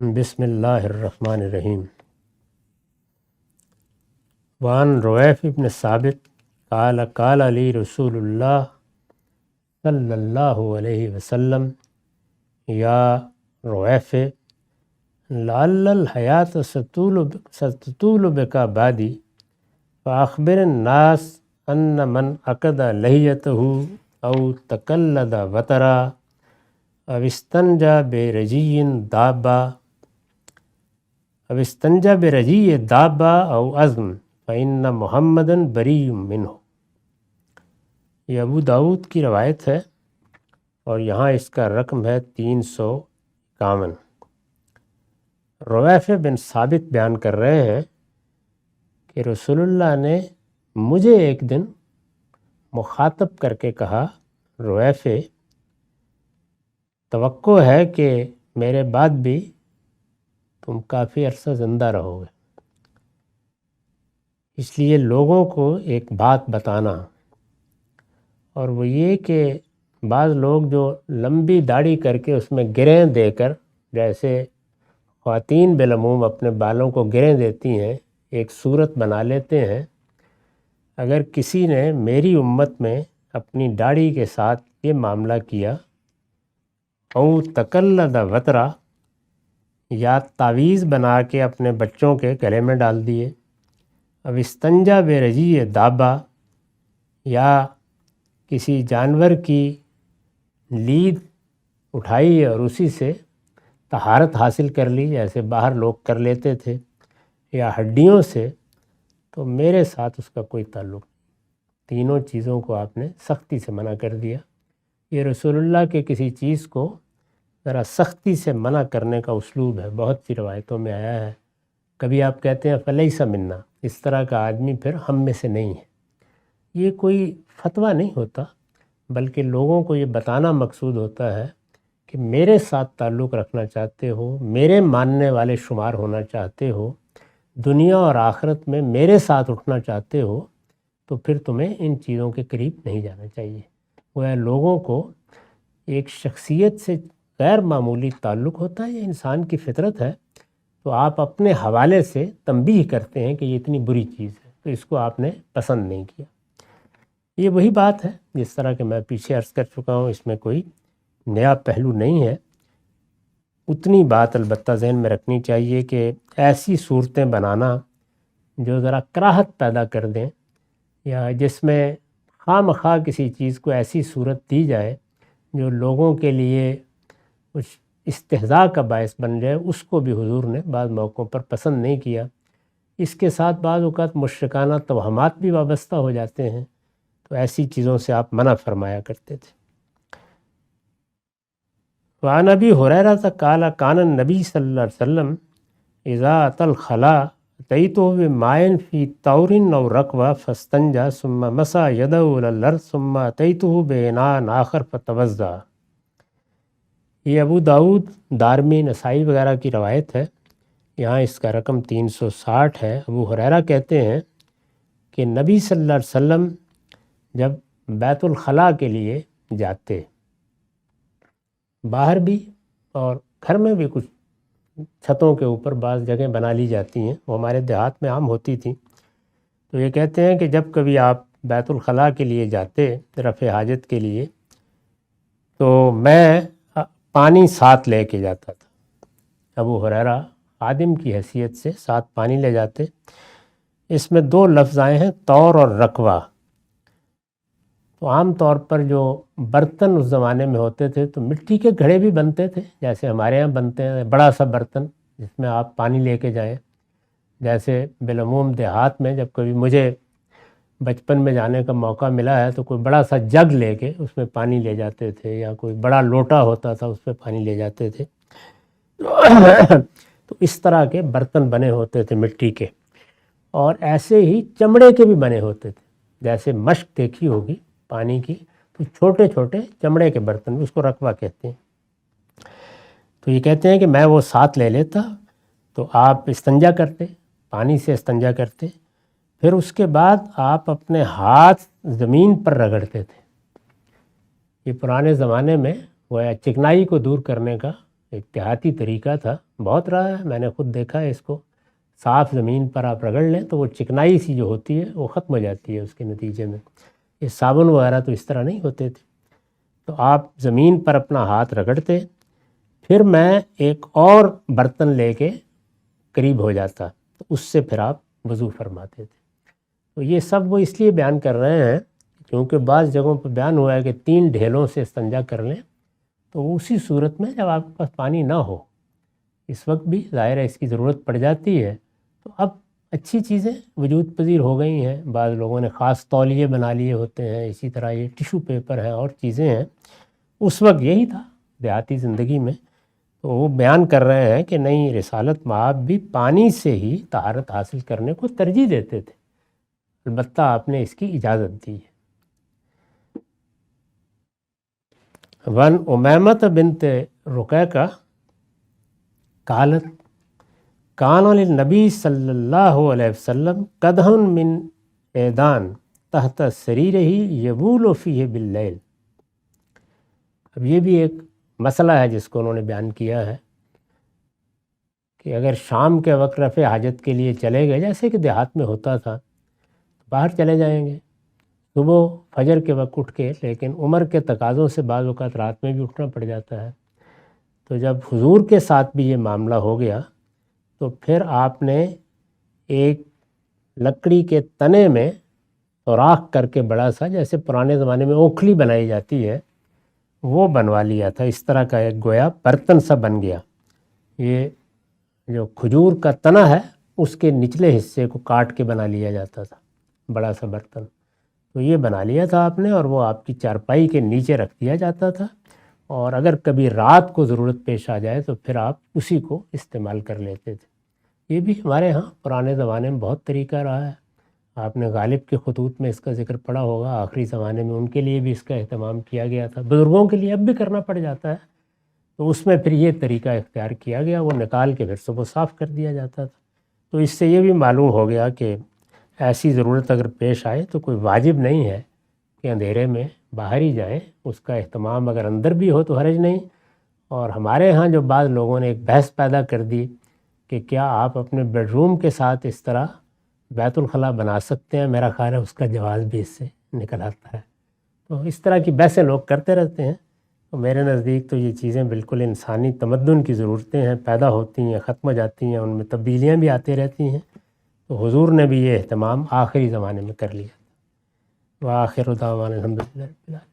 بسم اللہ الرحمن الرحیم۔ وعن رویف بن ثابت قال قال علی رسول اللہ صلی اللہ علیہ وسلم یا رویف لعل الحیات ستطول بک بعدی فاخبر الناس ان من عقد لحیتہ او تقلد وطرا او استنجا برجی دابا او عظم فإن محمدًا بری منہ۔ یہ ابو داؤد کی روایت ہے اور یہاں اس کا رقم ہے 351۔ رویف بن ثابت بیان کر رہے ہیں کہ رسول اللہ نے مجھے ایک دن مخاطب کر کے کہا، رویف توقع ہے کہ میرے بعد بھی تم کافی عرصہ زندہ رہو گے، اس لیے لوگوں کو ایک بات بتانا، اور وہ یہ کہ بعض لوگ جو لمبی داڑھی کر کے اس میں گریں دے کر، جیسے خواتین بالعموم اپنے بالوں کو گریں دیتی ہیں، ایک صورت بنا لیتے ہیں، اگر کسی نے میری امت میں اپنی داڑھی کے ساتھ یہ معاملہ کیا او تقلد وطرا یا تعویذ بنا کے اپنے بچوں کے گلے میں ڈال دیے، اب استنجا برجی دابا یا کسی جانور کی لید اٹھائی اور اسی سے طہارت حاصل کر لی، جیسے باہر لوگ کر لیتے تھے، یا ہڈیوں سے، تو میرے ساتھ اس کا کوئی تعلق نہیں۔ تینوں چیزوں کو آپ نے سختی سے منع کر دیا۔ یہ رسول اللہ کے کسی چیز کو ذرا سختی سے منع کرنے کا اسلوب ہے، بہت سی روایتوں میں آیا ہے۔ کبھی آپ کہتے ہیں فلیس منا، اس طرح کا آدمی پھر ہم میں سے نہیں ہے۔ یہ کوئی فتویٰ نہیں ہوتا، بلکہ لوگوں کو یہ بتانا مقصود ہوتا ہے کہ میرے ساتھ تعلق رکھنا چاہتے ہو، میرے ماننے والے شمار ہونا چاہتے ہو، دنیا اور آخرت میں میرے ساتھ اٹھنا چاہتے ہو، تو پھر تمہیں ان چیزوں کے قریب نہیں جانا چاہیے۔ وہ لوگوں کو ایک شخصیت سے غیر معمولی تعلق ہوتا ہے، یہ انسان کی فطرت ہے، تو آپ اپنے حوالے سے تنبیہ کرتے ہیں کہ یہ اتنی بری چیز ہے، تو اس کو آپ نے پسند نہیں کیا۔ یہ وہی بات ہے جس طرح کہ میں پیچھے عرض کر چکا ہوں، اس میں کوئی نیا پہلو نہیں ہے۔ اتنی بات البتہ ذہن میں رکھنی چاہیے کہ ایسی صورتیں بنانا جو ذرا کراہت پیدا کر دیں، یا جس میں خواہ مخواہ کسی چیز کو ایسی صورت دی جائے جو لوگوں کے لیے کچھ استہزاء کا باعث بن جائے، اس کو بھی حضور نے بعض موقعوں پر پسند نہیں کیا۔ اس کے ساتھ بعض اوقات مشرکانہ توہمات بھی وابستہ ہو جاتے ہیں، تو ایسی چیزوں سے آپ منع فرمایا کرتے تھے۔ وعن ابی ہریرہ قال کان النبی صلی اللہ علیہ وسلم اذا اتى الخلاء اتيته بماء في طور او ركوة فاستنجى ثم مسح يده على الارض ثم اتيته بإناء آخر فتوضأ۔ یہ ابو داؤد، دارمی، نسائی وغیرہ کی روایت ہے، یہاں اس کا رقم 360 ہے۔ ابو ہریرہ کہتے ہیں کہ نبی صلی اللہ علیہ وسلم جب بیت الخلاء کے لیے جاتے، باہر بھی اور گھر میں بھی، کچھ چھتوں کے اوپر بعض جگہیں بنا لی جاتی ہیں، وہ ہمارے دیہات میں عام ہوتی تھیں، تو یہ کہتے ہیں کہ جب کبھی آپ بیت الخلاء کے لیے جاتے رفع حاجت کے لیے، تو میں پانی ساتھ لے کے جاتا تھا۔ ابو ہریرہ خادم کی حیثیت سے ساتھ پانی لے جاتے۔ اس میں دو لفظ آئے ہیں، طور اور رکوہ۔ تو عام طور پر جو برتن اس زمانے میں ہوتے تھے تو مٹی کے گھڑے بھی بنتے تھے، جیسے ہمارے ہاں بنتے ہیں، بڑا سا برتن جس میں آپ پانی لے کے جائیں۔ جیسے بالعموم دیہات میں جب کبھی مجھے بچپن میں جانے کا موقع ملا ہے تو کوئی بڑا سا جگ لے کے اس میں پانی لے جاتے تھے، یا کوئی بڑا لوٹا ہوتا تھا اس میں پانی لے جاتے تھے۔ تو اس طرح کے برتن بنے ہوتے تھے مٹی کے، اور ایسے ہی چمڑے کے بھی بنے ہوتے تھے، جیسے مشک دیکھی ہوگی پانی کی، تو چھوٹے چھوٹے چمڑے کے برتن بھی، اس کو رکوہ کہتے ہیں۔ تو یہ کہتے ہیں کہ میں وہ ساتھ لے لیتا، تو آپ استنجا کرتے، پانی سے استنجا کرتے، پھر اس کے بعد آپ اپنے ہاتھ زمین پر رگڑتے تھے۔ یہ پرانے زمانے میں وہ چکنائی کو دور کرنے کا ایک دیہاتی طریقہ تھا، بہت رہا ہے، میں نے خود دیکھا ہے اس کو۔ صاف زمین پر آپ رگڑ لیں تو وہ چکنائی سی جو ہوتی ہے وہ ختم ہو جاتی ہے اس کے نتیجے میں۔ یہ صابن وغیرہ تو اس طرح نہیں ہوتے تھے۔ تو آپ زمین پر اپنا ہاتھ رگڑتے، پھر میں ایک اور برتن لے کے قریب ہو جاتا تو اس سے پھر آپ وضو فرماتے تھے۔ تو یہ سب وہ اس لیے بیان کر رہے ہیں کیونکہ بعض جگہوں پہ بیان ہوا ہے کہ 3 ڈھیلوں سے استنجا کر لیں، تو اسی صورت میں جب آپ کے پاس پانی نہ ہو، اس وقت بھی ظاہر ہے اس کی ضرورت پڑ جاتی ہے، تو اب اچھی چیزیں وجود پذیر ہو گئی ہیں۔ بعض لوگوں نے خاص تولیے بنا لیے ہوتے ہیں، اسی طرح یہ ٹیشو پیپر ہیں اور چیزیں ہیں۔ اس وقت یہی تھا دیہاتی زندگی میں، تو وہ بیان کر رہے ہیں کہ نہیں، رسالت مآب بھی پانی سے ہی طہارت حاصل کرنے کو ترجیح دیتے تھے، البتہ آپ نے اس کی اجازت دی ہے۔ ون امیمۃ بنت رقیقہ قالت کان للنبی صلی اللہ علیہ وسلم قدح من ایدان تحت سریرہ یبول فیہ باللیل۔ اب یہ بھی ایک مسئلہ ہے جس کو انہوں نے بیان کیا ہے کہ اگر شام کے وقت رفع حاجت کے لیے چلے گئے، جیسے کہ دیہات میں ہوتا تھا، باہر چلے جائیں گے صبح فجر کے وقت اٹھ کے، لیکن عمر کے تقاضوں سے بعض اوقات رات میں بھی اٹھنا پڑ جاتا ہے۔ تو جب حضور کے ساتھ بھی یہ معاملہ ہو گیا تو پھر آپ نے ایک لکڑی کے تنے میں سوراخ کر کے بڑا سا، جیسے پرانے زمانے میں اوکھلی بنائی جاتی ہے، وہ بنوا لیا تھا۔ اس طرح کا ایک گویا برتن سا بن گیا۔ یہ جو کھجور کا تنا ہے اس کے نچلے حصے کو کاٹ کے بنا لیا جاتا تھا، بڑا سا برتن۔ تو یہ بنا لیا تھا آپ نے، اور وہ آپ کی چارپائی کے نیچے رکھ دیا جاتا تھا، اور اگر کبھی رات کو ضرورت پیش آ جائے تو پھر آپ اسی کو استعمال کر لیتے تھے۔ یہ بھی ہمارے ہاں پرانے زمانے میں بہت طریقہ رہا ہے۔ آپ نے غالب کے خطوط میں اس کا ذکر پڑھا ہوگا، آخری زمانے میں ان کے لیے بھی اس کا اہتمام کیا گیا تھا، بزرگوں کے لیے اب بھی کرنا پڑ جاتا ہے، تو اس میں پھر یہ طریقہ اختیار کیا گیا، وہ نکال کے پھر صبح صاف کر دیا جاتا تھا۔ تو اس سے یہ بھی معلوم ہو گیا کہ ایسی ضرورت اگر پیش آئے تو کوئی واجب نہیں ہے کہ اندھیرے میں باہر ہی جائیں، اس کا اہتمام اگر اندر بھی ہو تو حرج نہیں۔ اور ہمارے ہاں جو بعض لوگوں نے ایک بحث پیدا کر دی کہ کیا آپ اپنے بیڈ روم کے ساتھ اس طرح بیت الخلاء بنا سکتے ہیں، میرا خیال ہے اس کا جواز بھی اس سے نکل آتا ہے۔ تو اس طرح کی بحثیں لوگ کرتے رہتے ہیں، تو میرے نزدیک تو یہ چیزیں بالکل انسانی تمدن کی ضرورتیں ہیں، پیدا ہوتی ہیں، ختم ہو جاتی ہیں، ان میں تبدیلیاں بھی آتی رہتی ہیں۔ تو حضور نے بھی یہ اہتمام آخری زمانے میں کر لیا۔ وآخر دعوانا الحمدللہ رب العالمین۔